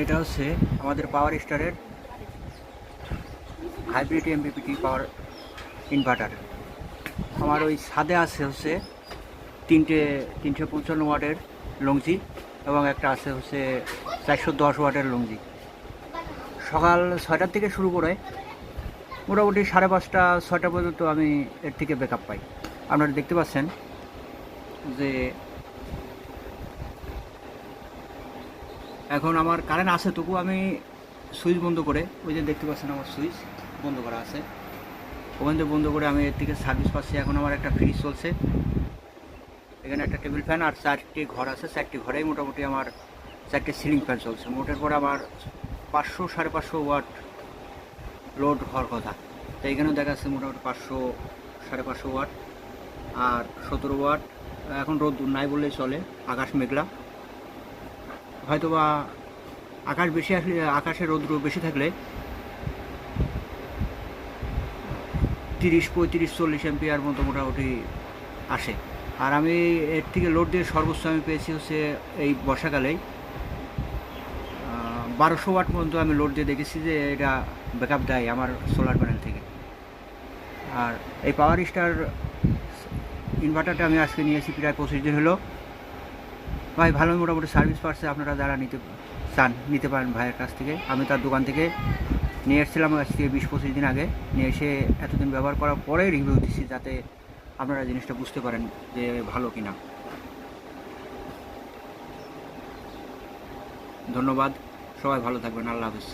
এটা হচ্ছে আমাদের পাওয়ার স্টারের হাইব্রিড এমপিপিটি পাওয়ার ইনভার্টার। আমার ওই ছাদে আছে হচ্ছে 355 ওয়াটের লংজি এবং একটা আছে হচ্ছে 410 ওয়াটের লংজি। সকাল 6টার থেকে শুরু করে মোটামুটি 5:30 6টা পর্যন্ত আমি এর থেকে ব্যাকআপ পাই। আপনারা দেখতে পাচ্ছেন যে এখন আমার কারেন্ট আছে, তবু আমি সুইচ বন্ধ করে, ওই যে দেখতে পাচ্ছেন আমার সুইচ বন্ধ করা আছে, ওখান থেকে বন্ধ করে আমি এর থেকে সার্ভিস পাচ্ছি। এখন আমার একটা ফ্রিজ চলছে, এখানে একটা টেবিল ফ্যান আর 4টি ঘর আছে, 4টি ঘরেই মোটামুটি আমার 4টে সিলিং ফ্যান চলছে। মোটের পর আমার 500 550 ওয়াট লোড হওয়ার কথা, তো এখানেও দেখা যাচ্ছে মোটামুটি 500 550 ওয়াট আর 17 ওয়াট। এখন রোদ নাই বললেই চলে, আকাশ মেঘলা, হয়তো বা আকাশ বেশি আসলে, আকাশে রৌদ্র বেশি থাকলে 30 35 40 এম্পিয়ার মতো মোটামুটি আসে। আর আমি এর থেকে লোড দিয়ে সর্বোচ্চ আমি পেয়েছি হচ্ছে এই বর্ষাকালেই 1200 ওয়াট পর্যন্ত আমি লোড দিয়ে দেখেছি যে এটা ব্যাকআপ দেয় আমার সোলার প্যানেল থেকে। আর এই পাওয়ার স্টার ইনভার্টারটা আমি আজকে নিয়েছি প্রায় 25 দিন হলো। ভাই ভালোই মোটামুটি সার্ভিস পাচ্ছে, আপনারা যারা নিতে চান নিতে পারেন ভাইয়ের কাছ থেকে। আমি তার দোকান থেকে নিয়ে এসেছিলাম আজকে 20-25 দিন আগে, নিয়ে এসে এতদিন ব্যবহার করার পরে রিভিউ দিচ্ছি, যাতে আপনারা জিনিসটা বুঝতে পারেন যে ভালো কিনা। ধন্যবাদ, সবাই ভালো থাকবেন, আল্লাহ হাফেজ।